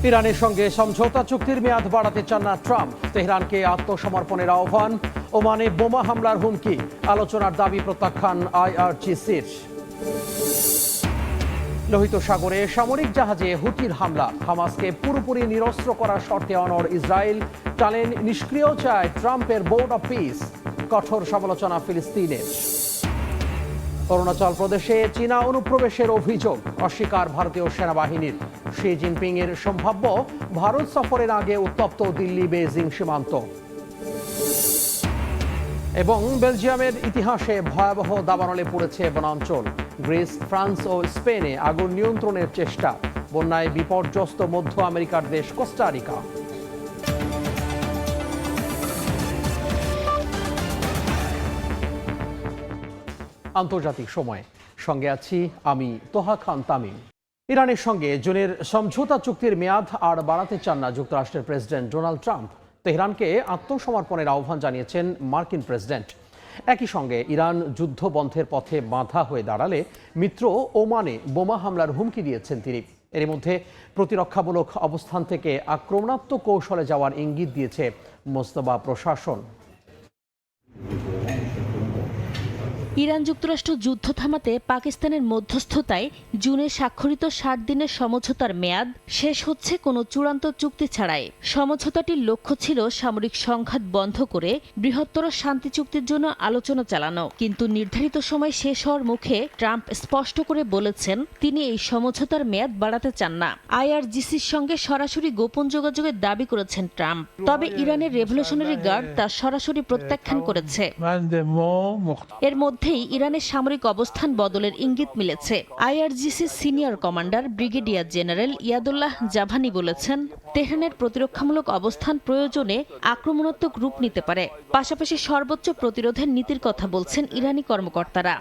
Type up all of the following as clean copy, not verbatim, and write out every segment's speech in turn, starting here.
ইরানের সঙ্গে সমঝোতা চুক্তির মেয়াদ বাড়াতে চান না ট্রাম্প। তেহরানকে আত্মসমর্পণের আহ্বান, ওমানে বোমা হামলার হুমকি, আলোচনার দাবি প্রত্যাখ্যান আইআরজিসির। লোহিত সাগরে সামরিক জাহাজে হুতির হামলা, হামাসকে পুরোপুরি নিরস্ত্র করার শর্তে অনড় ইসরায়েল। টালেন নিষ্ক্রিয় চায় ট্রাম্পের বোর্ড অব পিস, কঠোর সমালোচনা ফিলিস্তিনের। অরুণাচল প্রদেশে চীনা অনুপ্রবেশের অভিযোগ, অস্বীকার ভারতীয় সেনাবাহিনীর। শি জিনপিং এর সম্ভাব্য ভারত সফরের আগে উত্তপ্ত দিল্লি বেজিং সীমান্ত। এবং বেলজিয়ামের ইতিহাসে ভয়াবহ দাবানলে পড়েছে বনাঞ্চল। গ্রিস, ফ্রান্স ও স্পেনে আগুন নিয়ন্ত্রণের চেষ্টা, বন্যায় বিপর্যস্ত মধ্য আমেরিকার দেশ কোস্টারিকা। আন্তর্জাতিক সময় সঙ্গে আছি আমি তোহা খান তামিম। ইরানের সঙ্গে জুনের সমঝোতা চুক্তির মেয়াদ আর বাড়াতে চান না যুক্তরাষ্ট্রের প্রেসিডেন্ট ডোনাল্ড ট্রাম্প। তেহরানকে আত্মসমর্পণের আহ্বান জানিয়েছেন মার্কিন প্রেসিডেন্ট। একই সঙ্গে ইরান যুদ্ধ বন্ধের পথে বাধা হয়ে দাঁড়ালে মিত্র ওমানে বোমা হামলার হুমকি দিয়েছেন তিনি। এর মধ্যে প্রতিরক্ষামূলক অবস্থান থেকে আক্রমণাত্মক কৌশলে যাওয়ার ইঙ্গিত দিয়েছে মোস্তফা প্রশাসন। ইরান যুক্তরাষ্ট্র যুদ্ধ থামাতে পাকিস্তানের মধ্যস্থতায় জুনে স্বাক্ষরিত ৬০ দিনের সমঝোতার মেয়াদ শেষ হচ্ছে কোনো চূড়ান্ত চুক্তি ছাড়াই। সমঝোতাটির লক্ষ্য ছিল সামরিক সংঘাত বন্ধ করে বৃহত্তর শান্তি চুক্তির জন্য আলোচনা চালানো, কিন্তু নির্ধারিত সময় শেষ হওয়ার মুখে ট্রাম্প স্পষ্ট করে বলেছেন তিনি এই সমঝোতার মেয়াদ বাড়াতে চান না। আইআরজিসির সঙ্গে সরাসরি গোপন যোগাযোগের দাবি করেছেন ট্রাম্প, তবে ইরানের রেভলিউশনারি গার্ড তা সরাসরি প্রত্যাখ্যান করেছে। এর মধ্যেই ইরানের সামরিক অবস্থান বদলের ইঙ্গিত মিলেছে। IRGC senior commander brigadier general Yadollah Javani বলেছেন তেহরানের প্রতিরক্ষামূলক অবস্থান প্রয়োজনে আক্রমণাত্মক রূপ নিতে পারে। পাশাপাশি সর্বোচ্চ প্রতিরোধের নীতির কথা বলছেন ইরানি কর্মকর্তারা।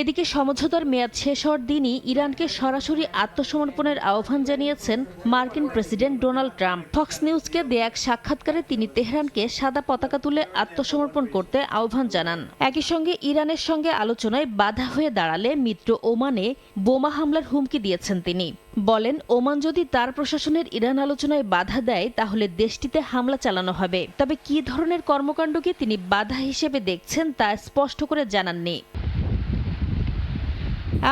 এদিকে সমঝোতার মেয়াদ শেষ হওয়ার দিনই ইরানকে সরাসরি আত্মসমর্পণের আহ্বান জানিয়েছেন মার্কিন প্রেসিডেন্ট ডোনাল্ড ট্রাম্প। ফক্স নিউজকে দেয়া এক সাক্ষাৎকারে তিনি তেহরানকে সাদা পতাকা তুলে আত্মসমর্পণ করতে আহ্বান জানান। একই সঙ্গে ইরানের সঙ্গে আলোচনায় বাধা হয়ে দাঁড়ালে মিত্র ওমানে বোমা হামলার হুমকি দিয়েছেন তিনি। বলেন ওমান যদি তার প্রশাসনের ইরান আলোচনায় বাধা দেয় তাহলে দেশটিতে হামলা চালানো হবে। তবে কী ধরনের কর্মকাণ্ডকে তিনি বাধা হিসেবে দেখছেন তা স্পষ্ট করে জানাননি।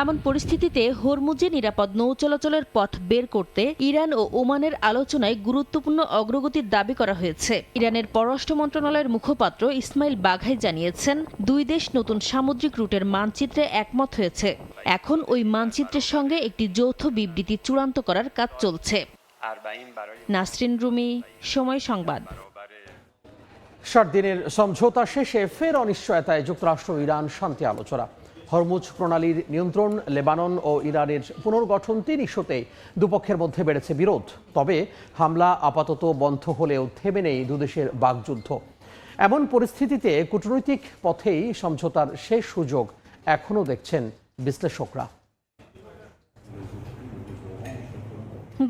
এমন পরিস্থিতিতে হরমুজে নিরাপদ নৌ চলাচলের পথ বের করতে ইরান ও ওমানের আলোচনায় গুরুত্বপূর্ণ অগ্রগতির দাবি করা হয়েছে। ইরানের পররাষ্ট্র মন্ত্রণালয়ের মুখপাত্র ইসমাইল বাঘাই জানিয়েছেন দুই দেশ নতুন সামুদ্রিক রুটের মানচিত্রে একমত হয়েছে। এখন ওই মানচিত্রের সঙ্গে একটি যৌথ বিবৃতি চূড়ান্ত করার কাজ চলছে। নাসরিন রুমি, সময় সংবাদ। ৬০ দিনের সমঝোতা শেষে ফের অনিশ্চয়তায় যুক্তরাষ্ট্র ইরান শান্তি আলোচনা। হরমুজ প্রণালীর নিয়ন্ত্রণ, লেবানন ও ইরানের পুনর্গঠন ৩ ইস্যুতেই দুপক্ষের মধ্যে বেড়েছে বিরোধ। তবে হামলা আপাতত বন্ধ হলেও থেমে নেই দুদেশের বাকযুদ্ধ। এমন পরিস্থিতিতে কূটনৈতিক পথেই সমঝোতার শেষ সুযোগ এখনও দেখছেন বিশ্লেষকরা।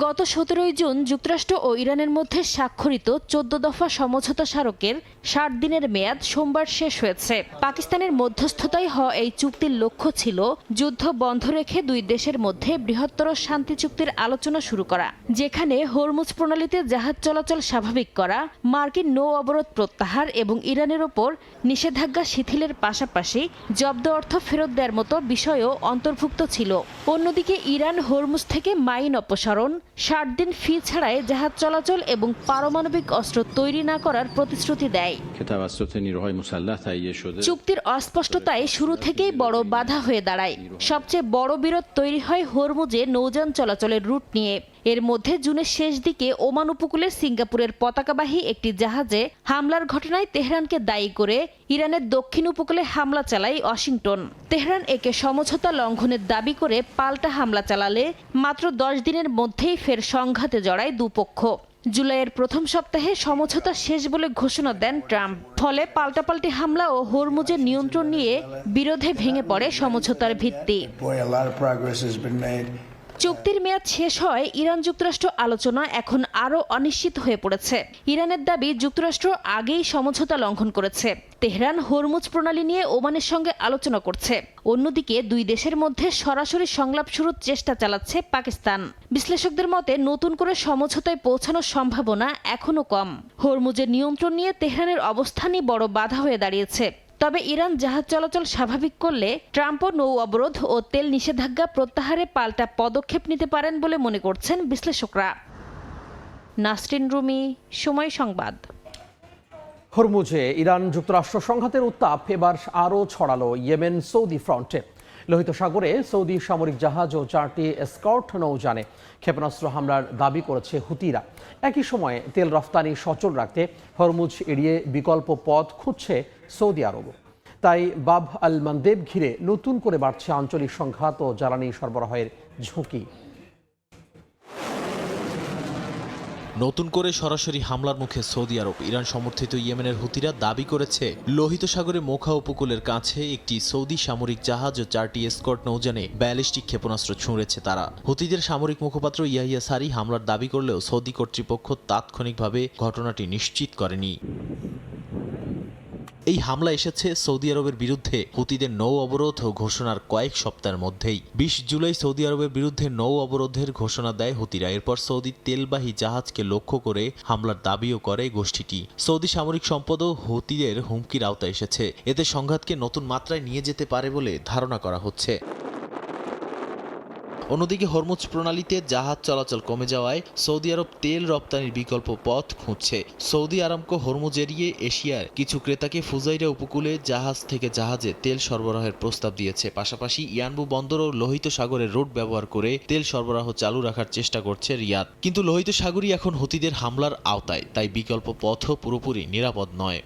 গত ১৭ জুন যুক্তরাষ্ট্র ও ইরানের মধ্যে স্বাক্ষরিত ১৪ দফা সমঝোতা স্মারকের ৬০ দিনের মেয়াদ সোমবার শেষ হয়েছে। পাকিস্তানের মধ্যস্থতায় হওয়া এই চুক্তির লক্ষ্য ছিল যুদ্ধ বন্ধ রেখে দুই দেশের মধ্যে বৃহত্তর শান্তি চুক্তির আলোচনা শুরু করা, যেখানে হরমুজ প্রণালীতে জাহাজ চলাচল স্বাভাবিক করা, মার্কিন নৌ অবরোধ প্রত্যাহার এবং ইরানের ওপর নিষেধাজ্ঞা শিথিলের পাশাপাশি জব্দ অর্থ ফেরত দেওয়ার মতো বিষয়ও অন্তর্ভুক্ত ছিল। অন্যদিকে ইরান হরমুজ থেকে মাইন অপসারণ, ৬০ দিন ফি ছাড়াই জাহাজ চলাচল এবং পারমাণবিক অস্ত্র তৈরি না করার প্রতিশ্রুতি দেয়। চুক্তির অস্পষ্টতায় শুরু থেকেই বড় বাধা হয়ে দাঁড়ায়। সবচেয়ে বড় বিরোধ তৈরি হয় হরমুজে নৌযান চলাচলের রুট নিয়ে। এর মধ্যে জুনের শেষ দিকে ওমান উপকূলে সিঙ্গাপুরের পতাকাবাহী একটি জাহাজে হামলার ঘটনায় তেহরানকে দায়ী করে ইরানের দক্ষিণ উপকূলে হামলা চালায় ওয়াশিংটন। তেহরান একে সমঝোতা লঙ্ঘনের দাবি করে পাল্টা হামলা চালালে মাত্র ১০ দিনের মধ্যেই ফের সংঘাতে জড়ায় দুপক্ষ। জুলাইয়ের প্রথম সপ্তাহে সমঝোতা শেষ বলে ঘোষণা দেন ট্রাম্প। ফলে পাল্টাপাল্টি হামলা ও হরমুজের নিয়ন্ত্রণ নিয়ে বিরোধে ভেঙে পড়ে সমঝোতার ভিত্তি। চুক্তির মেয়াদ শেষ হয় ইরান যুক্তরাষ্ট্র আলোচনা এখন আরও অনিশ্চিত হয়ে পড়েছে। ইরানের দাবি যুক্তরাষ্ট্র আগেই সমঝোতা লঙ্ঘন করেছে। তেহরান হরমুজ প্রণালী নিয়ে ওমানের সঙ্গে আলোচনা করছে। অন্যদিকে দুই দেশের মধ্যে সরাসরি সংলাপ শুরুর চেষ্টা চালাচ্ছে পাকিস্তান। বিশ্লেষকদের মতে নতুন করে সমঝোতায় পৌঁছানোর সম্ভাবনা এখনও কম। হরমুজের নিয়ন্ত্রণ নিয়ে তেহরানের অবস্থানই বড় বাধা হয়ে দাঁড়িয়েছে। তবে ইরান জাহাজ চলাচল স্বাভাবিক করলে ট্রাম্পও নৌ অবরোধ ও তেল নিষেধাজ্ঞা প্রত্যাহারে পাল্টা পদক্ষেপ নিতে পারেন বলে মনে করছেন বিশ্লেষকরা। নাসরিন রুমি, সময় সংবাদ। হরমুজে ইরান যুক্তরাষ্ট্র সংঘাতের উত্তাপ এবার আরও ছড়ালো ইয়েমেন সৌদি ফ্রন্টে। লোহিত সাগরে সৌদি সামরিক জাহাজ ও 4টি এসকর্ট নৌযানে ক্ষেপণাস্ত্র হামলার দাবি করেছে হুতিরা। একই সময়ে তেল রফতানি সচল রাখতে হরমুজ এড়িয়ে বিকল্প পথ খুঁজছে সৌদি আরব। তাই বাব আল মানদেব ঘিরে নতুন করে বাড়ছে আঞ্চলিক সংঘাত ও জ্বালানি সরবরাহের ঝুঁকি। নতুন করে সরাসরি হামলার মুখে সৌদি আরব। ইরান সমর্থিত ইয়েমেনের হুতিরা দাবি করেছে লোহিত সাগরে মোখা উপকূলের কাছে একটি সৌদি সামরিক জাহাজ ও 4টি এসকর্ট নৌযানে ব্যালিস্টিক ক্ষেপণাস্ত্র ছুঁড়েছে তারা। হুতিদের সামরিক মুখপাত্র ইয়াহিয়া সারি হামলার দাবি করলেও সৌদি কর্তৃপক্ষ তাৎক্ষণিকভাবে ঘটনাটি নিশ্চিত করেনি। এই হামলা এসেছে সৌদি আরবের বিরুদ্ধে হুতিদের নৌ অবরোধ ও ঘোষণার কয়েক সপ্তাহের মধ্যেই। 20 জুলাই সৌদি আরবের বিরুদ্ধে নৌ অবরোধের ঘোষণা দেয় হুতিরা। এরপর সৌদি তেলবাহী জাহাজকে লক্ষ্য করে হামলার দাবিও করে গোষ্ঠীটি। সৌদি সামরিক সম্পদও হুতিদের হুমকির আওতায় এসেছে। এতে সংঘাতকে নতুন মাত্রায় নিয়ে যেতে পারে বলে ধারণা করা হচ্ছে। অন্যদিকে হরমুজ প্রণালীতে জাহাজ চলাচল কমে যাওয়ায় সৌদি আরব তেল রপ্তানির বিকল্প পথ খুঁজছে। সৌদি আরামকো হরমুজ এড়িয়ে এশিয়ার কিছু ক্রেতাকে ফুজাইরা উপকূলে জাহাজ থেকে জাহাজে তেল সরবরাহের প্রস্তাব দিয়েছে। পাশাপাশি ইয়ানবু বন্দর ও লোহিত সাগরের রুট ব্যবহার করে তেল সরবরাহ চালু রাখার চেষ্টা করছে রিয়াদ। কিন্তু লোহিত সাগরই এখন হুতিদের হামলার আওতায়, তাই বিকল্প পথও পুরোপুরি নিরাপদ নয়।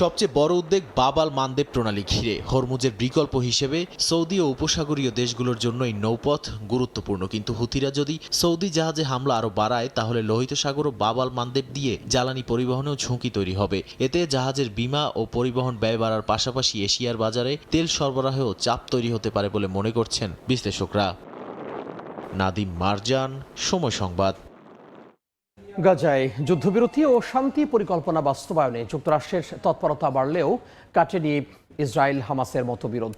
সবচেয়ে বড় উদ্বেগ বাব আল মানদেব প্রণালী ঘিরে। হরমুজের বিকল্প হিসেবে সৌদি ও উপসাগরীয় দেশগুলোর জন্য এই নৌপথ গুরুত্বপূর্ণ। কিন্তু হুতিরা যদি সৌদি জাহাজে হামলা আরও বাড়ায় তাহলে লোহিত সাগর ও বাব আল মানদেব দিয়ে জ্বালানি পরিবহনেও ঝুঁকি তৈরি হবে। এতে জাহাজের বীমা ও পরিবহন ব্যয় বাড়ার পাশাপাশি এশিয়ার বাজারে তেল সরবরাহেও চাপ তৈরি হতে পারে বলে মনে করছেন বিশ্লেষকরা। নাদিম মারজান, সময় সংবাদ। গাজায় যুদ্ধবিরতি ও শান্তি পরিকল্পনা বাস্তবায়নে যুক্তরাষ্ট্রের তৎপরতা বাড়লেও কাটেনি ইসরায়েল হামাসের মতবিরোধ।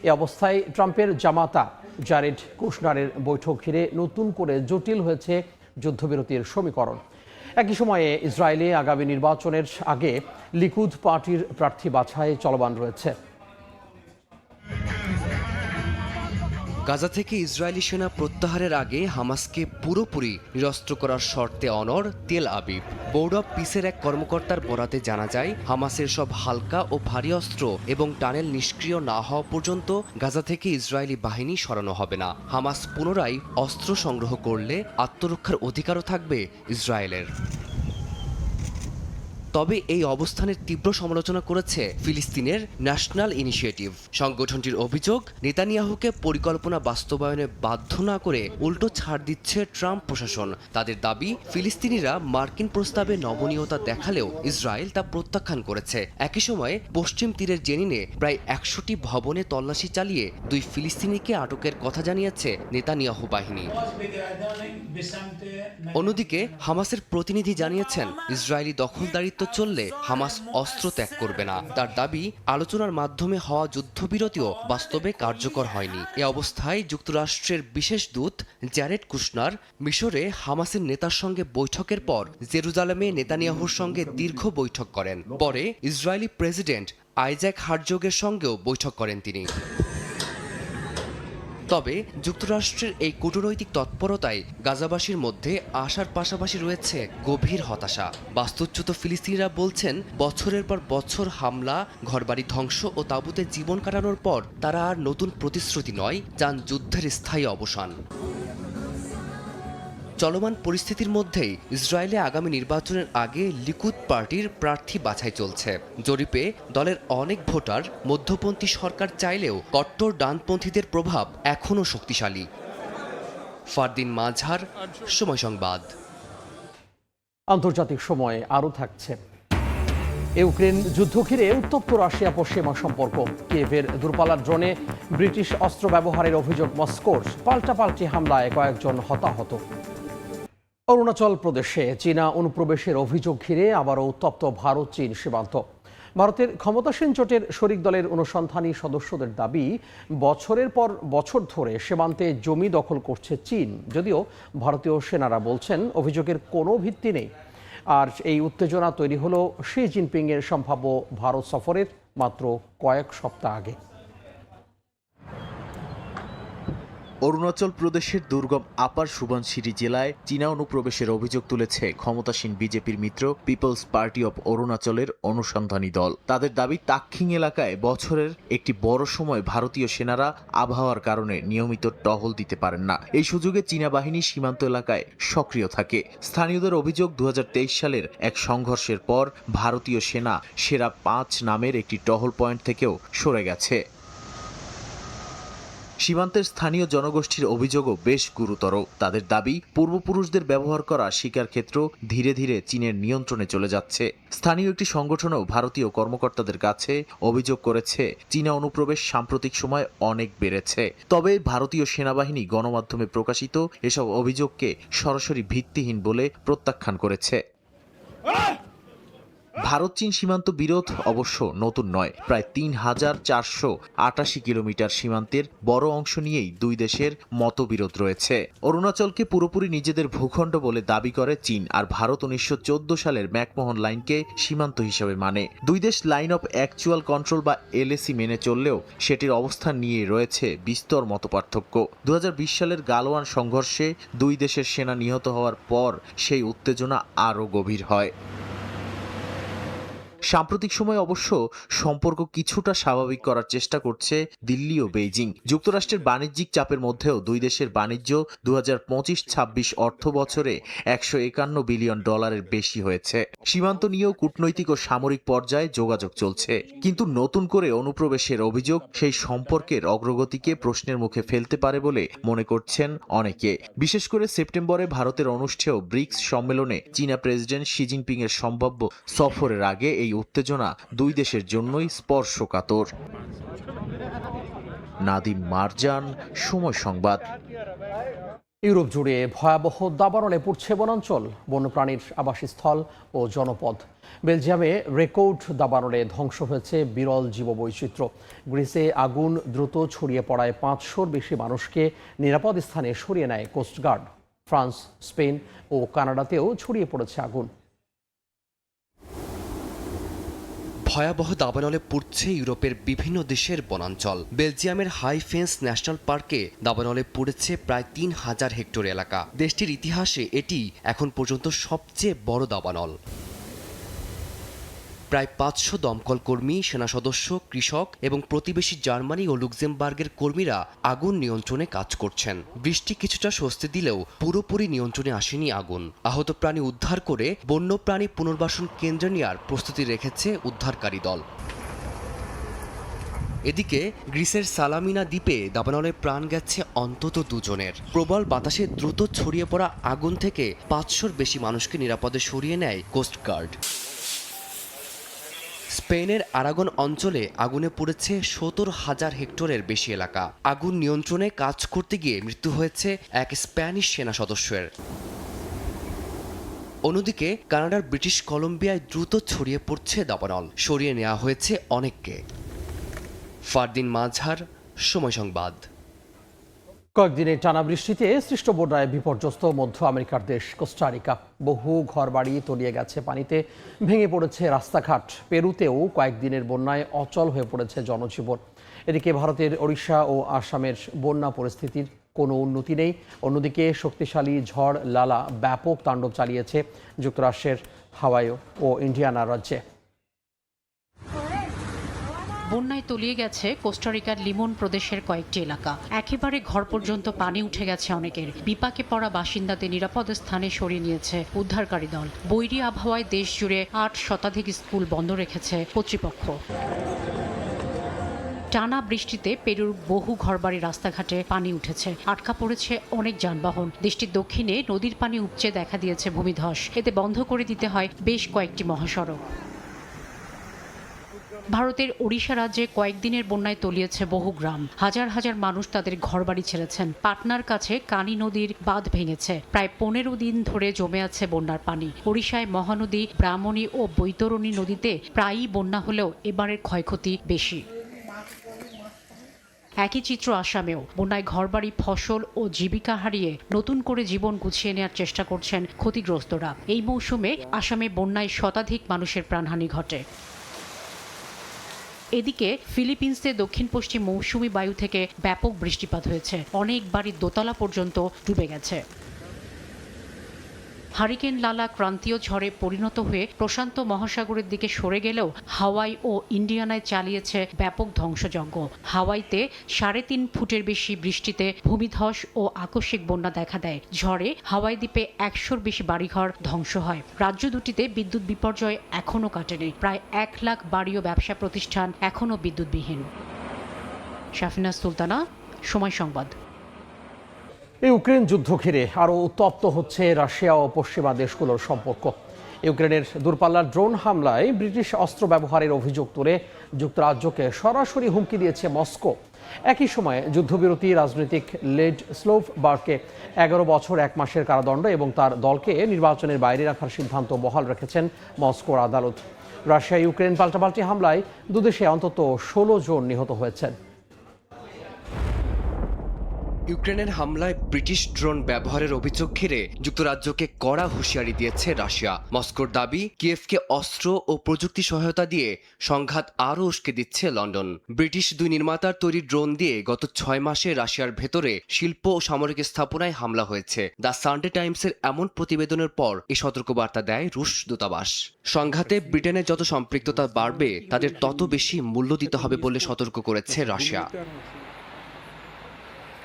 এ অবস্থায় ট্রাম্পের জামাতা জারেড কুশনারের বৈঠক ঘিরে নতুন করে জটিল হয়েছে যুদ্ধবিরতির সমীকরণ। একই সময়ে ইসরায়েলে আগামী নির্বাচনের আগে লিকুদ পার্টির প্রার্থী বাছাই চলমান রয়েছে। গাজা থেকে ইসরায়েলি সেনা প্রত্যাহারের আগে হামাসকে পুরোপুরি নিরস্ত্র করার শর্তে অনড় তেল আবিব। বোর্ড অব পিসের এক কর্মকর্তার বরাতে জানা যায়, হামাসের সব হালকা ও ভারী অস্ত্র এবং টানেল নিষ্ক্রিয় না হওয়া পর্যন্ত গাজা থেকে ইসরায়েলি বাহিনী সরানো হবে না। হামাস পুনরায় অস্ত্র সংগ্রহ করলে আত্মরক্ষার অধিকারও থাকবে ইসরায়েলের। তবে এই অবস্থানের তীব্র সমালোচনা করেছে ফিলিস্তিনের ন্যাশনাল ইনিশিয়েটিভ। সংগঠনটির অভিযোগ, নেতানিয়াহুকে পরিকল্পনা বাস্তবায়নে বাধ্য না করে উল্টো ছাড় দিচ্ছে ট্রাম্প প্রশাসন। তাদের দাবি, ফিলিস্তিনিরা মার্কিন প্রস্তাবে নমনীয়তা দেখালেও ইসরায়েল তা প্রত্যাখ্যান করেছে। একই সময়ে পশ্চিম তীরের জেনিনে প্রায় 100টি ভবনে তল্লাশি চালিয়ে 2 ফিলিস্তিনিকে আটকের কথা জানিয়েছে নেতানিয়াহু বাহিনী। অন্যদিকে হামাসের প্রতিনিধি জানিয়েছেন, ইসরায়েলি দখলদারিত্ব চললে হামাস অস্ত্র ত্যাগ করবে না। তার দাবি, আলোচনার মাধ্যমে হওয়া যুদ্ধবিরতিও বাস্তবে কার্যকর হয়নি। এ অবস্থায় যুক্তরাষ্ট্রের বিশেষ দূত জ্যারেড কুশনার মিশরে হামাসের নেতার সঙ্গে বৈঠকের পর জেরুজালেমে নেতানিয়াহুর সঙ্গে দীর্ঘ বৈঠক করেন। পরে ইসরায়েলি প্রেসিডেন্ট আইজ্যাক হারজোগের সঙ্গেও বৈঠক করেন তিনি। তবে যুক্তরাষ্ট্রের এই কূটনৈতিক তৎপরতায় গাজাবাসীর মধ্যে আশার পাশাপাশি রয়েছে গভীর হতাশা। বাস্তুচ্যুত ফিলিস্তিনিরা বলছেন, বছরের পর বছর হামলা, ঘরবাড়ি ধ্বংস ও তাঁবুতে জীবন কাটানোর পর তারা আর নতুন প্রতিশ্রুতি নয়, চান যুদ্ধের স্থায়ী অবসান। চলমান পরিস্থিতির মধ্যেই ইসরায়েলে আগামী নির্বাচনের আগে লিকুদ পার্টির প্রার্থী বাছাই চলছে। জরিপে দলের অনেক ভোটার মধ্যপন্থী সরকার চাইলেও কট্টর ডানপন্থীদের প্রভাব এখনও শক্তিশালী। ফারদিন মাঝহার, সময় সংবাদ। আন্তর্জাতিক সময় আরও থাকছে। ইউক্রেন যুদ্ধ ঘিরে উত্তপ্ত রাশিয়া পশ্চিমা সম্পর্ক। কিয়েভের দূরপাল্লার ড্রোনে ব্রিটিশ অস্ত্র ব্যবহারের অভিযোগ মস্কোর। পাল্টাপাল্টি হামলায় কয়েকজন হতাহত। অরুণাচল প্রদেশে চীনা অনুপ্রবেশের অভিযোগ ঘিরে আবারও উত্তপ্ত ভারত চীন সীমান্ত। ভারতের ক্ষমতাসীন জোটের শরিক দলের অনুসন্ধানী সদস্যদের দাবি, বছরের পর বছর ধরে সীমান্তে জমি দখল করছে চীন, যদিও ভারতীয় সেনারা বলছেন অভিযোগের কোনো ভিত্তি নেই। আর এই উত্তেজনা তৈরি হলো শি জিনপিংয়ের সম্ভাব্য ভারত সফরের মাত্র কয়েক সপ্তাহ আগে। অরুণাচল প্রদেশের দুর্গম আপার সুবনশিরি জেলায় চীনা অনুপ্রবেশের অভিযোগ তুলেছে ক্ষমতাসীন বিজেপির মিত্র পিপলস পার্টি অব অরুণাচলের অনুসন্ধানী দল। তাদের দাবি, তাকখিং এলাকায় বছরের একটি বড় সময় ভারতীয় সেনারা আবহাওয়ার কারণে নিয়মিত টহল দিতে পারেন না। এই সুযোগে চীনা বাহিনী সীমান্ত এলাকায় সক্রিয় থাকে। স্থানীয়দের অভিযোগ, 2023 সালের এক সংঘর্ষের পর ভারতীয় সেনা সেরা 5 নামের একটি টহল পয়েন্ট থেকেও সরে গেছে। সীমান্তের স্থানীয় জনগোষ্ঠীর অভিযোগও বেশ গুরুতর। তাদের দাবি, পূর্বপুরুষদের ব্যবহার করা শিকার ক্ষেত্র ধীরে ধীরে চীনের নিয়ন্ত্রণে চলে যাচ্ছে। স্থানীয় একটি সংগঠনও ভারতীয় কর্মকর্তাদের কাছে অভিযোগ করেছে, চীনা অনুপ্রবেশ সাম্প্রতিক সময় অনেক বেড়েছে। তবে ভারতীয় সেনাবাহিনী গণমাধ্যমে প্রকাশিত এসব অভিযোগকে সরাসরি ভিত্তিহীন বলে প্রত্যাখ্যান করেছে। ভারত চীন সীমান্ত বিরোধ অবশ্য নতুন নয়। প্রায় ৩,৪৮৮ কিলোমিটার সীমান্তের বড় অংশ নিয়েই দুই দেশের মতবিরোধ রয়েছে। অরুণাচলকে পুরোপুরি নিজেদের ভূখণ্ড বলে দাবি করে চীন, আর ভারত 1914 সালের ম্যাকমোহন লাইনকে সীমান্ত হিসেবে মানে। দুই দেশ লাইন অফ অ্যাকচুয়াল কন্ট্রোল বা এলএসি মেনে চললেও সেটির অবস্থান নিয়ে রয়েছে বিস্তর মতপার্থক্য। 2020 সালের গালওয়ান সংঘর্ষে দুই দেশের সেনা নিহত হওয়ার পর সেই উত্তেজনা আরও গভীর হয়। সাম্প্রতিক সময় অবশ্য সম্পর্ক কিছুটা স্বাভাবিক করার চেষ্টা করছে দিল্লি ও বেইজিং। যুক্তরাষ্ট্রের বাণিজ্যিক চাপের মধ্যেও দুই দেশের বাণিজ্য 2025-26 অর্থ বছরে $151 বিলিয়ন বেশি হয়েছে। সীমান্ত নিয়েও কূটনৈতিক ও সামরিক পর্যায়ে যোগাযোগ চলছে। কিন্তু নতুন করে অনুপ্রবেশের অভিযোগ সেই সম্পর্কের অগ্রগতিকে প্রশ্নের মুখে ফেলতে পারে বলে মনে করছেন অনেকে। বিশেষ করে সেপ্টেম্বরে ভারতের অনুষ্ঠেয় ব্রিক্স সম্মেলনে চীনা প্রেসিডেন্ট শি জিনপিং এর সম্ভাব্য সফরের আগে এই উত্তেজনা দুই দেশের জন্যই স্পর্শকাতর। নাদিম মারজান, সময় সংবাদ। ইউরোপ জুড়ে ভয়াবহ দাবানলে পড়ছে বনাঞ্চল, বন্যপ্রাণীর আবাসস্থল ও জনপদ। বেলজিয়ামে রেকর্ড দাবানলে ধ্বংস হয়েছে বিরল জীববৈচিত্র্য। গ্রিসে আগুন দ্রুত ছড়িয়ে পড়ায় 500-র বেশি মানুষকে নিরাপদ স্থানে সরিয়ে নেয় কোস্টগার্ড। ফ্রান্স, স্পেন ও কানাডাতেও ছড়িয়ে পড়েছে আগুন। ভয়াবহ দাবানলে পুড়ছে ইউরোপের বিভিন্ন দেশের বনাঞ্চল। বেলজিয়ামের হাই ফেন্স ন্যাশনাল পার্কে দাবানলে পুড়েছে প্রায় 3000 হেক্টর এলাকা। দেশটির ইতিহাসে এটি এখন পর্যন্ত সবচেয়ে বড় দাবানল। প্রায় 500 দমকল কর্মী, সেনা সদস্য, কৃষক এবং প্রতিবেশী জার্মানি ও লুক্সেমবার্গের কর্মীরা আগুন নিয়ন্ত্রণে কাজ করছেন। বৃষ্টি কিছুটা স্বস্তি দিলেও পুরোপুরি নিয়ন্ত্রণে আসেনি আগুন। আহত প্রাণী উদ্ধার করে বন্যপ্রাণী পুনর্বাসন কেন্দ্রে নেওয়ার প্রস্তুতি রেখেছে উদ্ধারকারী দল। এদিকে গ্রিসের সালামিনা দ্বীপে দাবানলে প্রাণ গেছে অন্তত 2 জনের। প্রবল বাতাসে দ্রুত ছড়িয়ে পড়া আগুন থেকে 500-র বেশি মানুষকে নিরাপদে সরিয়ে নেয় কোস্টগার্ড। স্পেনের আরাগন অঞ্চলে আগুনে পুড়েছে 70,000 হেক্টরের বেশি এলাকা। আগুন নিয়ন্ত্রণে কাজ করতে গিয়ে মৃত্যু হয়েছে এক স্প্যানিশ সেনা সদস্যের। অন্যদিকে কানাডার ব্রিটিশ কলম্বিয়ায় দ্রুত ছড়িয়ে পড়ছে দাবানল। সরিয়ে নেওয়া হয়েছে অনেককে। ফারদিন মাঝহার, সময় সংবাদ। কয়েকদিনের টানা বৃষ্টিতে সৃষ্ট বন্যায় বিপর্যস্ত মধ্য আমেরিকার দেশ কোস্টারিকা। বহু ঘরবাড়ি তলিয়ে গেছে পানিতে, ভেঙে পড়েছে রাস্তাঘাট। পেরুতেও কয়েকদিনের বন্যায় অচল হয়ে পড়েছে জনজীবন। এদিকে ভারতের ওড়িশা ও আসামের বন্যা পরিস্থিতির কোনো উন্নতি নেই। অন্যদিকে শক্তিশালী ঝড় লালা ব্যাপক তাণ্ডব চালিয়েছে যুক্তরাষ্ট্রের হাওয়াই ও ইন্ডিয়ানা রাজ্যে। বন্যায় তলিয়ে গেছে কোস্টারিকার লিমন প্রদেশের কয়েকটি এলাকা। একেবারে ঘর পর্যন্ত পানি উঠে গেছে অনেকের। বিপাকে পড়া বাসিন্দাদের নিরাপদ স্থানে সরিয়ে নিয়েছে উদ্ধারকারী দল। বৈরী আবহাওয়ায় দেশ জুড়ে 8 শতাধিক স্কুল বন্ধ রেখেছে কর্তৃপক্ষ। টানা বৃষ্টিতে পেরুর বহু ঘরবাড়ি রাস্তাঘাটে পানি উঠেছে, আটকা পড়েছে অনেক যানবাহন। দেশটির দক্ষিণে নদীর পানি উপচে দেখা দিয়েছে ভূমিধস। এতে বন্ধ করে দিতে হয় বেশ কয়েকটি মহাসড়ক। ভারতের ওড়িশা রাজ্যে কয়েকদিনের বন্যায় তলিয়েছে বহু গ্রাম। হাজার হাজার মানুষ তাদের ঘরবাড়ি ছেড়েছেন। পাটনার কাছে কানি নদীর বাঁধ ভেঙেছে। প্রায় 15 দিন ধরে জমে আছে বন্যার পানি। ওড়িশায় মহানদী, ব্রাহ্মণী ও বৈতরণী নদীতে প্রায়ই বন্যা হলেও এবারের ক্ষয়ক্ষতি বেশি। একই চিত্র আসামেও। বন্যায় ঘরবাড়ি, ফসল ও জীবিকা হারিয়ে নতুন করে জীবন গুছিয়ে নেওয়ার চেষ্টা করছেন ক্ষতিগ্রস্তরা। এই মৌসুমে আসামে বন্যায় শতাধিক মানুষের প্রাণহানি ঘটে। এদিকে ফিলিপিন্সে দক্ষিণ পশ্চিম মৌসুমী বায়ু থেকে ব্যাপক বৃষ্টিপাত হয়েছে। অনেক বাড়ির দোতলা পর্যন্ত ডুবে গেছে। হারিকেন লালা ক্রান্তীয় ঝড়ে পরিণত হয়ে প্রশান্ত মহাসাগরের দিকে সরে গেলেও হাওয়াই ও ইন্ডিয়ানায় চালিয়েছে ব্যাপক ধ্বংসযজ্ঞ। হাওয়াইতে 3.5 ফুটের বেশি বৃষ্টিতে ভূমিধস ও আকস্মিক বন্যা দেখা দেয়। ঝড়ে হাওয়াই দ্বীপে 100-র বেশি বাড়িঘর ধ্বংস হয়। রাজ্য দুটিতে বিদ্যুৎ বিপর্যয় এখনও কাটেনি। প্রায় 1 লাখ বাড়ি ও ব্যবসা প্রতিষ্ঠান এখনও বিদ্যুৎবিহীন। শাফিনা সুলতানা, সময় সংবাদ। ইউক্রেন যুদ্ধ ঘিরে আরও উত্তপ্ত হচ্ছে রাশিয়া ও পশ্চিমা দেশগুলোর সম্পর্ক। ইউক্রেনের দূরপাল্লার ড্রোন হামলায় ব্রিটিশ অস্ত্র ব্যবহারের অভিযোগ তুলে যুক্তরাজ্যকে সরাসরি হুমকি দিয়েছে মস্কো। একই সময়ে যুদ্ধবিরতি রাজনৈতিক লেড স্লোভবার্গকে 11 বছর 1 মাসের কারাদণ্ড এবং তার দলকে নির্বাচনের বাইরে রাখার সিদ্ধান্ত বহাল রেখেছেন মস্কোর আদালত। রাশিয়া ইউক্রেন পাল্টাপাল্টি হামলায় দুদেশে অন্তত 16 জন নিহত হয়েছেন। ইউক্রেনের হামলায় ব্রিটিশ ড্রোন ব্যবহারের অভিযোগ ঘিরে যুক্তরাজ্যকে কড়া হুঁশিয়ারি দিয়েছে রাশিয়া। মস্কোর দাবি, কিয়েভকে অস্ত্র ও প্রযুক্তি সহায়তা দিয়ে সংঘাত আরও উস্কে দিচ্ছে লন্ডন। ব্রিটিশ 2 নির্মাতার তৈরি ড্রোন দিয়ে গত 6 মাসে রাশিয়ার ভেতরে শিল্প ও সামরিক স্থাপনায় হামলা হয়েছে। দ্য সানডে টাইমসের এমন প্রতিবেদনের পর এই সতর্কবার্তা দেয় রুশ দূতাবাস। সংঘাতে ব্রিটেনের যত সম্পৃক্ততা বাড়বে তাদের তত বেশি মূল্য দিতে হবে বলে সতর্ক করেছে রাশিয়া।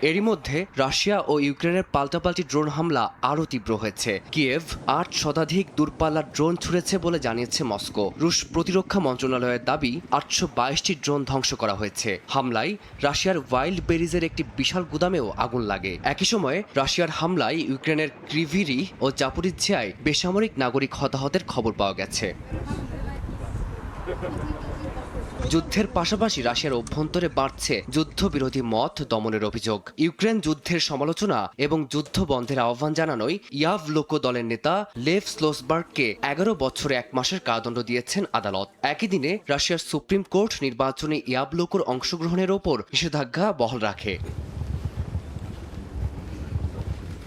এরই মধ্যে রাশিয়া ও ইউক্রেনের পাল্টাপাল্টি ড্রোন হামলা আরও তীব্র হয়েছে। কিয়েভ 8 শতাধিক দূরপাল্লার ড্রোন ছুড়েছে বলে জানিয়েছে মস্কো। রুশ প্রতিরক্ষা মন্ত্রণালয়ের দাবি 822টি ড্রোন ধ্বংস করা হয়েছে। হামলায় রাশিয়ার ওয়াইল্ড বেরিজের একটি বিশাল গুদামেও আগুন লাগে। একই সময়ে রাশিয়ার হামলায় ইউক্রেনের ক্রিভিরি ও জাপোরিজ্জিয়ায় বেসামরিক নাগরিক হতাহতের খবর পাওয়া গেছে। যুদ্ধের পাশাপাশি রাশিয়ার অভ্যন্তরে বাড়ছে যুদ্ধবিরোধী মত দমনের অভিযোগ। ইউক্রেন যুদ্ধের সমালোচনা এবং যুদ্ধ বন্ধের আহ্বান জানানোয় ইয়াভলোকো দলের নেতা লেভ স্লোসবার্গকে 11 বছর 1 মাসের কারাদণ্ড দিয়েছেন আদালত। একই দিনে রাশিয়ার সুপ্রিম কোর্ট নির্বাচনে ইয়াভলোকোর অংশগ্রহণের ওপর নিষেধাজ্ঞা বহাল রাখে।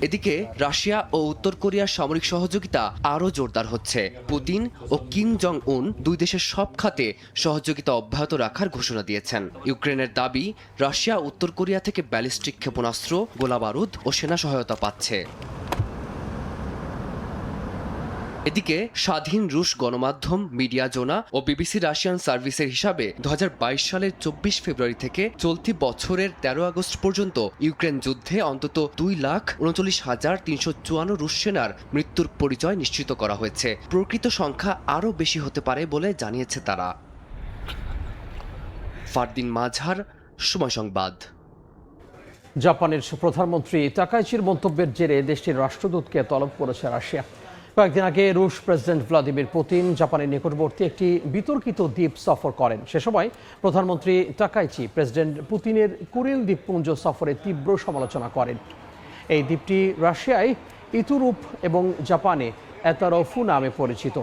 এদিকে রাশিয়া ও উত্তর কোরিয়ার সামরিক সহযোগিতা আরও জোরদার হচ্ছে। পুতিন ও কিম জং উন 2 দেশের সব খাতে সহযোগিতা অব্যাহত রাখার ঘোষণা দিয়েছেন। ইউক্রেনের দাবি, রাশিয়া উত্তর কোরিয়া থেকে ব্যালিস্টিক ক্ষেপণাস্ত্র, গোলাবারুদ ও সেনা সহায়তা পাচ্ছে। এদিকে স্বাধীন রুশ গণমাধ্যম মিডিয়া জোনা ও বিবিসি রাশিয়ান সার্ভিসের হিসাবে 2022 সালের 24 ফেব্রুয়ারি থেকে চলতি বছরের 13 আগস্ট পর্যন্ত ইউক্রেন যুদ্ধে অন্তত 2,39,354 রুশ সেনার মৃত্যুর পরিচয় নিশ্চিত করা হয়েছে। প্রকৃত সংখ্যা আরও বেশি হতে পারে বলে জানিয়েছে তারা। ফারদিন মাঝহার, সময় সংবাদ। জাপানের প্রধানমন্ত্রী তাকাইচির মন্তব্যের জেরে দেশটির রাষ্ট্রদূতকে তলব করেছে রাশিয়া। কয়েকদিন আগে রুশ প্রেসিডেন্ট ভ্লাদিমির পুতিন জাপানের নিকটবর্তী একটি বিতর্কিত দ্বীপ সফর করেন। সে সময় প্রধানমন্ত্রী তাকাইচি প্রেসিডেন্ট পুতিনের কুরিল দ্বীপপুঞ্জ সফরে তীব্র সমালোচনা করেন। এই দ্বীপটি রাশিয়ায় ইতুরুপ এবং জাপানে এতারফু নামে পরিচিত।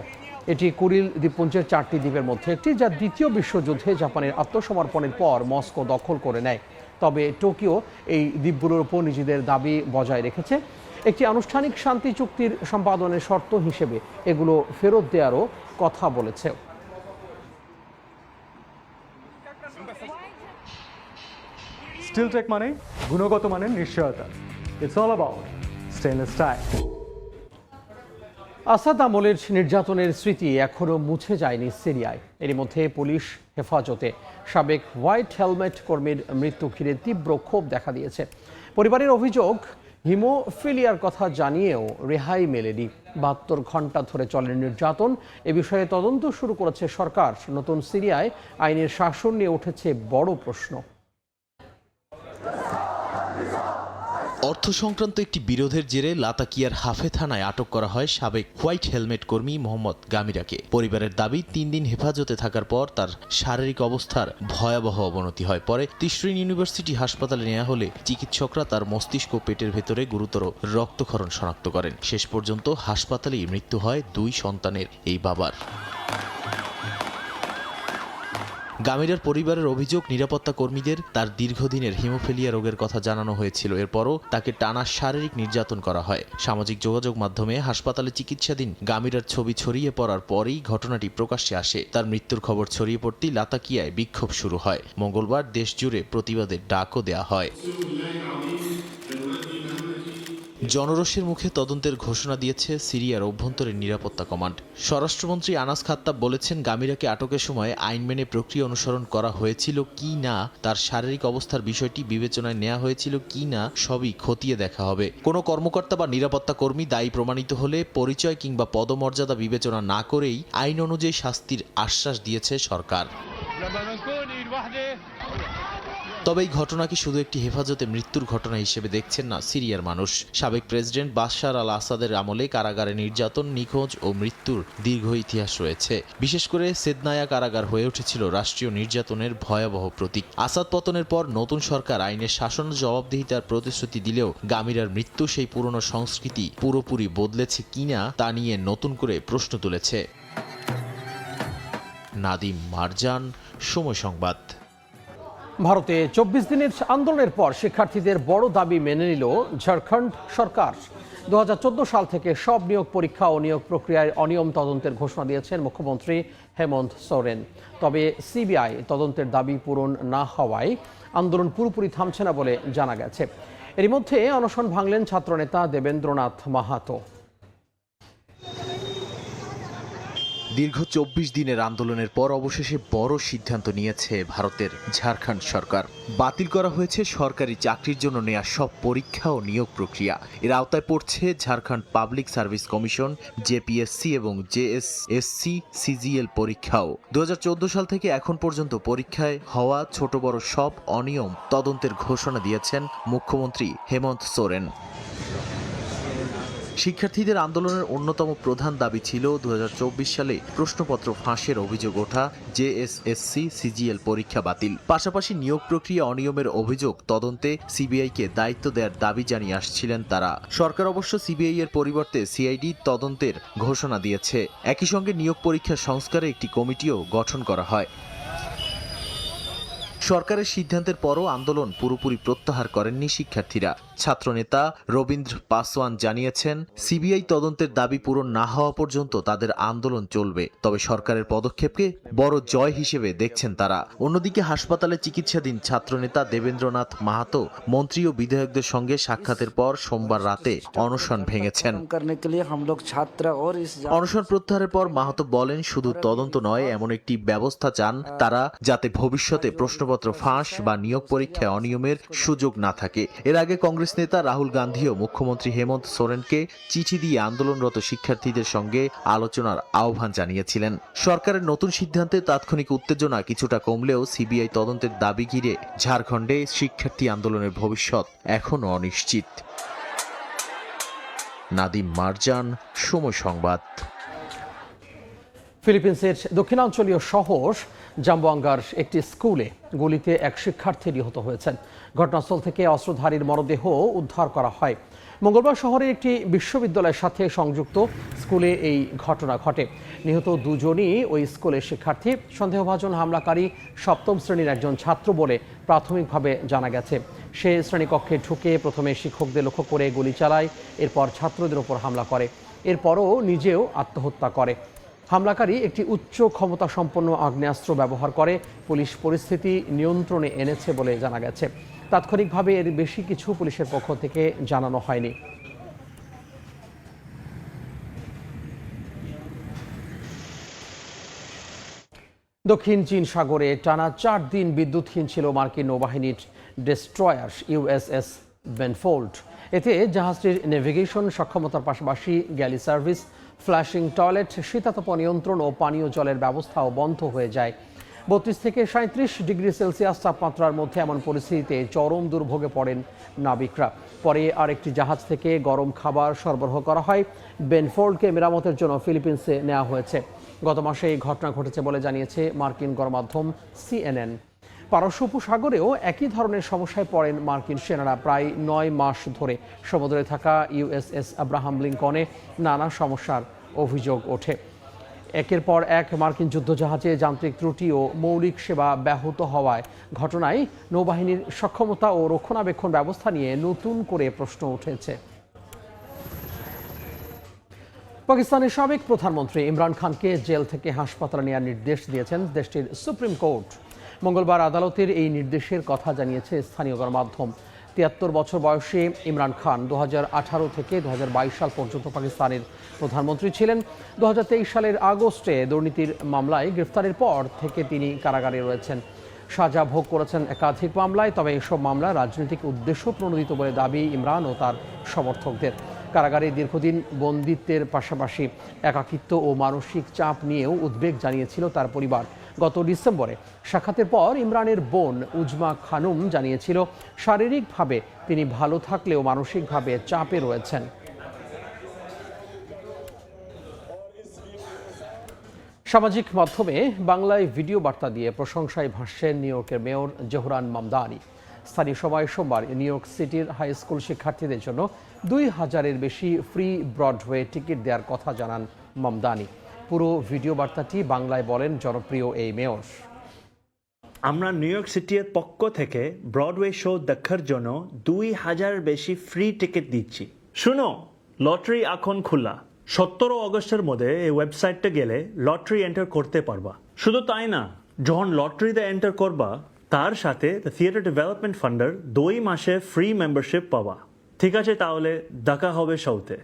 এটি কুরিল দ্বীপপুঞ্জের 4টি দ্বীপের মধ্যে একটি, যা দ্বিতীয় বিশ্বযুদ্ধে জাপানের আত্মসমর্পণের পর মস্কো দখল করে নেয়। তবে টোকিও এই দ্বীপগুলোর উপর নিজেদের দাবি বজায় রেখেছে। একটি আনুষ্ঠানিক শান্তি চুক্তির সম্পাদনের শর্ত হিসেবে এগুলো ফেরত দেওয়ারও কথা বলেছে। স্টিলটেক মানে গুণগত মানের নিশ্চয়তা। It's all about stainless style. Asad আমলের নির্যাতনের স্মৃতি এখনও মুছে যায়নি সিরিয়ায়। এরই মধ্যে পুলিশ হেফাজতে সাবেক হোয়াইট হেলমেট কর্মীর মৃত্যু ঘিরে তীব্র ক্ষোভ দেখা দিয়েছে। পরিবারের অভিযোগ, হিমোফিলিয়ার কথা জানিয়েও রেহাই মেলেনি। 72 ঘন্টা ধরে চলে নির্যাতন। এ বিষয়ে তদন্ত শুরু করেছে সরকার। নতুন সিরিয়ায় আইনের শাসন নিয়ে উঠেছে বড় প্রশ্ন। অর্থ সংক্রান্ত একটি বিরোধের জেরে লাতাকিয়ার হাফে থানায় আটক করা হয় সাবেক হোয়াইট হেলমেট কর্মী মোহাম্মদ গামিরাকে। পরিবারের দাবি 3 দিন হেফাজতে থাকার পর তার শারীরিক অবস্থার ভয়াবহ অবনতি হয়। পরে তিশরিন ইউনিভার্সিটি হাসপাতালে নেওয়া হলে চিকিৎসকরা তার মস্তিষ্ক ও পেটের ভেতরে গুরুতর রক্তক্ষরণ শনাক্ত করেন। শেষ পর্যন্ত হাসপাতালেই মৃত্যু হয় 2 সন্তানের এই বাবার। গামিরার পরিবারের অভিযোগ, নিরাপত্তা কর্মীদের তার দীর্ঘদিনের হিমোফিলিয়া রোগের কথা জানানো হয়েছিল। এরপরও তাকে টানা শারীরিক নির্যাতন করা হয়। সামাজিক যোগাযোগ মাধ্যমে হাসপাতালে চিকিৎসাধীন গামিরার ছবি ছড়িয়ে পড়ার পরেই ঘটনাটি প্রকাশ্যে আসে। তার মৃত্যুর খবর ছড়িয়ে পড়তেই লাতাকিয়ায় বিক্ষোভ শুরু হয়। মঙ্গলবার দেশজুড়ে প্রতিবাদের ডাকও দেয়া হয়। জনরোষের মুখে তদন্তের ঘোষণা দিয়েছে সিরিয়ার অভ্যন্তরীণ নিরাপত্তা কমান্ড। স্বরাষ্ট্রমন্ত্রী আনাস খাত্তাব বলেছেন, গামিরাকে আটকের সময় আইন মেনে প্রক্রিয়া অনুসরণ করা হয়েছিল কি না, তার শারীরিক অবস্থার বিষয়টি বিবেচনায় নেওয়া হয়েছিল কি না, সবই খতিয়ে দেখা হবে। কোনো কর্মকর্তা বা নিরাপত্তা কর্মী দায়ী প্রমাণিত হলে পরিচয় কিংবা পদমর্যাদা বিবেচনা না করেই আইন অনুযায়ী শাস্তির আশ্বাস দিয়েছে সরকার। তবে এই ঘটনাকে শুধু একটি হেফাজতে মৃত্যুর ঘটনা হিসেবে দেখছেন না সিরিয়ার মানুষ। সাবেক প্রেসিডেন্ট বাশার আল আসাদের আমলে কারাগারে নির্যাতন, নিখোঁজ ও মৃত্যুর দীর্ঘ ইতিহাস রয়েছে। বিশেষ করে সেদনায়া কারাগার হয়ে উঠেছিল রাষ্ট্রীয় নির্যাতনের ভয়াবহ প্রতীক। আসাদ পতনের পর নতুন সরকার আইনের শাসন ও জবাবদিহিতার প্রতিশ্রুতি দিলেও গামিরার মৃত্যু সেই পুরনো সংস্কৃতি পুরোপুরি বদলেছে কিনা তা নিয়ে নতুন করে প্রশ্ন তুলেছে। নাদিম মারজান, সময় সংবাদ। ভারতে 24 দিনের আন্দোলনের পর শিক্ষার্থীদের বড় দাবি মেনে নিল ঝাড়খণ্ড সরকার। 2014 সাল থেকে সব নিয়োগ পরীক্ষা ও নিয়োগ প্রক্রিয়ায় অনিয়ম তদন্তের ঘোষণা দিয়েছেন মুখ্যমন্ত্রী হেমন্ত সোরেন। তবে সিবিআই তদন্তের দাবি পূরণ না হওয়ায় আন্দোলন পুরোপুরি থামছে না বলে জানা গেছে। এর মধ্যে অনশন ভাঙলেন ছাত্রনেতা দেবেন্দ্রনাথ মাহাতো। দীর্ঘ 24 দিনের আন্দোলনের পর অবশেষে বড় সিদ্ধান্ত নিয়েছে ভারতের ঝাড়খণ্ড সরকার। বাতিল করা হয়েছে সরকারি চাকরির জন্য নেওয়া সব পরীক্ষা ও নিয়োগ প্রক্রিয়া। এর আওতায় পড়ছে ঝাড়খণ্ড পাবলিক সার্ভিস কমিশন, জেপিএসসি এবং জেএসএসসি সিজিএল পরীক্ষাও। 2014 সাল থেকে এখন পর্যন্ত পরীক্ষায় হওয়া ছোট বড় সব অনিয়ম তদন্তের ঘোষণা দিয়েছেন মুখ্যমন্ত্রী হেমন্ত সোরেন। শিক্ষার্থীদের আন্দোলনের অন্যতম প্রধান দাবি ছিল 2024 সালে প্রশ্নপত্র ফাঁসের অভিযোগ ওঠা জেএসএসসি সিজিএল পরীক্ষা বাতিল। পাশাপাশি নিয়োগ প্রক্রিয়া অনিয়মের অভিযোগ তদন্তে সিবিআইকে দায়িত্ব দেওয়ার দাবি জানিয়ে আসছিলেন তারা। সরকার অবশ্য সিবিআই এর পরিবর্তে সিআইডি তদন্তের ঘোষণা দিয়েছে। একই সঙ্গে নিয়োগ পরীক্ষা সংস্কারে একটি কমিটিও গঠন করা হয়। সরকারের সিদ্ধান্তের পরও আন্দোলন পুরোপুরি প্রত্যাহার করেননি শিক্ষার্থীরা। ছাত্রনেতা রবীন্দ্র পাসওয়ান জানিয়েছেন, সিবিআই তদন্তের দাবি পূরণ না হওয়া পর্যন্ত তাদের আন্দোলন চলবে। তবে সরকারের পদক্ষেপকে বড় জয় হিসেবে দেখছেন তারা। অন্যদিকে হাসপাতালে চিকিৎসাধীন ছাত্রনেতা দেবেন্দ্রনাথ মাহাতো মন্ত্রী ও বিধায়কদের সঙ্গে সাক্ষাতের পর সোমবার রাতে অনশন ভেঙেছেন। অনশন প্রত্যাহারের পর মাহাতো বলেন, শুধু তদন্ত নয়, এমন একটি ব্যবস্থা চান তারা যাতে ভবিষ্যতে প্রশ্নপত্র ফাঁস বা নিয়োগ পরীক্ষায় অনিয়মের সুযোগ না থাকে। এর আগে কংগ্রেস নেতা রাহুল গান্ধীও মুখ্যমন্ত্রী হেমন্ত সোরেনকে চিঠি দিয়ে আন্দোলনরত শিক্ষার্থীদের সঙ্গে আলোচনার আহ্বান জানিয়েছিলেন। সরকারের নতুন সিদ্ধান্তে তাৎক্ষণিক উত্তেজনা কিছুটা কমলেও সিবিআই তদন্তের দাবি ঘিরে ঝাড়খণ্ডে শিক্ষার্থী আন্দোলনের ভবিষ্যৎ এখনও অনিশ্চিত। নাদিম মারজান, সময় সংবাদ। ফিলিপিন্সের দক্ষিণাঞ্চলীয় শহর জাম্বোয়াঙ্গার একটি স্কুলে গুলিতে এক শিক্ষার্থী নিহত হয়েছেন। ঘটনাস্থল থেকে অস্ত্রধারীর মরদেহ উদ্ধার করা হয়। মঙ্গলবার শহরের একটি বিশ্ববিদ্যালয়ের সাথে সংযুক্ত স্কুলে এই ঘটনা ঘটে। নিহত দুজনই ওই স্কুলের শিক্ষার্থী। সন্দেহভাজন হামলাকারী 7ম শ্রেণীর একজন ছাত্র বলে প্রাথমিকভাবে জানা গেছে। সে শ্রেণীকক্ষে ঢুকে প্রথমে শিক্ষকদের লক্ষ্য করে গুলি চালায়, এরপর ছাত্রদের উপর হামলা করে, এরপরও নিজেও আত্মহত্যা করে। হামলাকারী একটি উচ্চ ক্ষমতা সম্পন্ন আগ্নেয়াস্ত্র ব্যবহার করে। পুলিশ পরিস্থিতি নিয়ন্ত্রণে এনেছে বলে জানা গেছে। তাৎক্ষণিকভাবে এর বেশি কিছু পুলিশের পক্ষ থেকে জানানো হয়নি। দক্ষিণ চীন সাগরে টানা 4 দিন বিদ্যুৎহীন ছিল মার্কিন নৌবাহিনীর ডেস্ট্রয়ার ইউএসএস বেনফোল্ড। এতে জাহাজটির নেভিগেশন সক্ষমতার পাশাপাশি গ্যালি সার্ভিস, ফ্ল্যাশিং টয়লেট, শীতাতপ নিয়ন্ত্রণ ও পানীয় জলের ব্যবস্থাও বন্ধ হয়ে যায়। 32 থেকে 37 ডিগ্রি সেলসিয়াস তাপমাত্রার মধ্যে এমন পরিস্থিতিতে চরম দুর্ভোগে পড়েন নাবিকরা। পরে আরেকটি জাহাজ থেকে গরম খাবার সরবরাহ করা হয়। বেনফোর্ডকে মেরামতের জন্য ফিলিপিন্সে নেওয়া হয়েছে। গত মাসে এই ঘটনা ঘটেছে বলে জানিয়েছে মার্কিন গণমাধ্যম CNN। পারস্য উপসাগরেও একই ধরনের সমস্যায় পড়েন মার্কিন সেনারা। প্রায় 9 মাস ধরে সমুদ্রে থাকা USS আব্রাহাম লিঙ্কনে নানা সমস্যার অভিযোগ ওঠে। একের পর এক মার্কিন যুদ্ধজাহাজে যান্ত্রিক ত্রুটি ও মৌলিক সেবা ব্যাহত হওয়ায় ঘটনায় নৌবাহিনীর সক্ষমতা ও রক্ষণাবেক্ষণ ব্যবস্থা নিয়ে নতুন করে প্রশ্ন উঠেছে। পাকিস্তানের সাবেক প্রধানমন্ত্রী ইমরান খানকে জেল থেকে হাসপাতালে নেওয়ার নির্দেশ দিয়েছেন দেশটির সুপ্রিম কোর্ট। মঙ্গলবার আদালতের এই নির্দেশের কথা জানিয়েছে স্থানীয় গণমাধ্যম। 73 বছর বয়সী ইমরান খান 2018 থেকে 2022 সাল পর্যন্ত পাকিস্তানের প্রধানমন্ত্রী ছিলেন। 2023 সালের আগস্টে দুর্নীতির মামলায় গ্রেফতারের পর থেকে তিনি কারাগারে রয়েছেন। সাজা ভোগ করেছেন একাধিক মামলায়, তবে এসব মামলা রাজনৈতিক উদ্দেশ্য প্রণোদিত বলে দাবি ইমরান ও তার সমর্থকদের। কারাগারে দীর্ঘদিন বন্দিত্বের পাশাপাশি একাকিত্ব ও মানসিক চাপ নিয়েও উদ্বেগ জানিয়েছিল তার পরিবার। গত ডিসেম্বরে সাক্ষাতের পর ইমরানের বোন উজমা খানুম জানিয়েছিল শারীরিকভাবে তিনি ভালো থাকলেও মানসিকভাবে চাপে রয়েছেন। সামাজিক মাধ্যমে বাংলায় ভিডিও বার্তা দিয়ে প্রশংসায় ভাসছেন নিউ ইয়র্কের মেয়র জোহরান মামদানি। স্থানীয় সময় সোমবার নিউ ইয়র্ক সিটির হাই স্কুল শিক্ষার্থীদের জন্য 2000-এর বেশি ফ্রি ব্রডওয়ে টিকিট দেওয়ার কথা জানান মামদানি। পুরো ভিডিও বার্তাটি বাংলায় বলেন জনপ্রিয় এই মেয়র। আমরা নিউ ইয়র্ক সিটির পক্ষ থেকে ব্রডওয়ে শো দেখার জন্য 2000 বেশি ফ্রি টিকিট দিচ্ছি। শুনো, লটারি এখন খোলা। 17 আগস্টের মধ্যে এই ওয়েবসাইটটা গেলে লটারি এন্টার করতে পারবা। শুধু তাই না, যখন লটারিতে এন্টার করবা তার সাথে থিয়েটার ডেভেলপমেন্ট ফান্ডের 2 মাসে ফ্রি মেম্বারশিপ পাবা। ঠিক আছে, তাহলে দেখা হবে শোতে।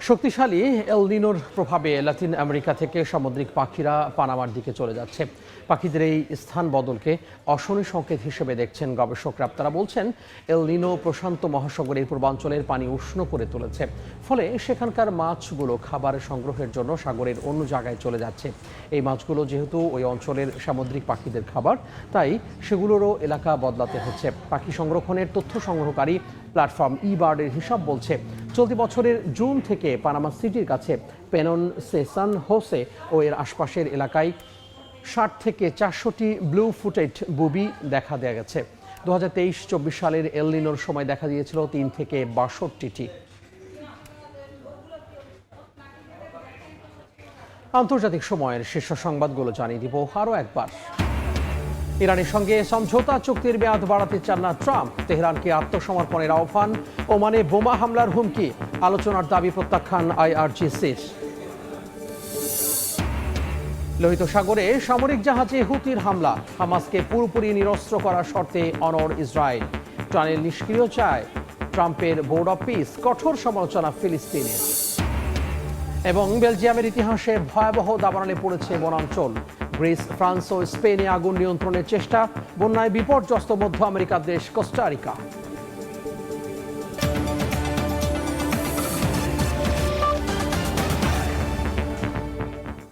শক্তিশালী এল নিনোর প্রভাবে লাতিন আমেরিকা থেকে সামুদ্রিক পাখিরা পানামার দিকে চলে যাচ্ছে। পাখিদের এই স্থান বদলকে অশনি সংকেত হিসেবে দেখছেন গবেষকরা। তারা বলছেন এল নিনো প্রশান্ত মহাসাগরের পূর্বাঞ্চলের পানি উষ্ণ করে তুলেছে, ফলে সেখানকার মাছগুলো খাবার সংগ্রহের জন্য সাগরের অন্য জায়গায় চলে যাচ্ছে। এই মাছগুলো যেহেতু ওই অঞ্চলের সামুদ্রিক পাখিদের খাবার, তাই সেগুলোরও এলাকা বদলাতে হচ্ছে। পাখি সংরক্ষণের তথ্য সংগ্রহকারী প্ল্যাটফর্ম ইবার্ডের হিসাব বলছে চলতি বছরের জুন থেকে পানামা সিটির কাছে পেনন সে সান হোসে ও এর আশপাশের এলাকায় 60 থেকে 400টি ব্লু ফুটেড বুবি দেখা দেওয়া গেছে। 2023-24 সালের এল নিনোর সময় দেখা দিয়েছিল 3 থেকে 62টি। আন্তর্জাতিক সময়ের শীর্ষ সংবাদগুলো জানিয়ে দিব আরও একবার। ইরানের সঙ্গে সমঝোতা চুক্তির মেয়াদ বাড়াতে চান না ট্রাম্প। তেহরানকে আত্মসমর্পণের আহ্বান। ওমানে বোমা হামলার হুমকি। আলোচনার দাবি প্রত্যাখ্যান IRGC's। লোহিত সাগরে সামরিক জাহাজে হুতির হামলা। হামাসকে পুরোপুরি নিরস্ত্র করার শর্তে অনড় ইসরায়েল। টানেল নিষ্ক্রিয় চায় ট্রাম্পের বোর্ড অফ পিস। কঠোর সমালোচনা ফিলিস্তিনের। এবং বেলজিয়ামের ইতিহাসে ভয়াবহ দাবানলে পড়েছে বনাঞ্চল। গ্রিস, ফ্রান্স ও স্পেনে আগুন নিয়ন্ত্রণের চেষ্টা। বন্যায় বিপর্যস্ত মধ্য আমেরিকার দেশ কোস্টারিকা।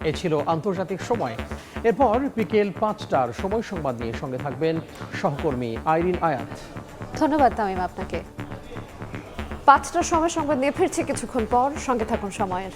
এ ছিল আন্তর্জাতিক সময়। এরপর বিকেল 5টার সময় সংবাদ নিয়ে সঙ্গে থাকবেন সহকর্মী আইরিন আয়াত। ধন্যবাদ তামিম আপনাকে। 5টার সময় সংবাদ নিয়ে ফিরছে কিছুক্ষণ পর, সঙ্গে থাকুন সময়ের।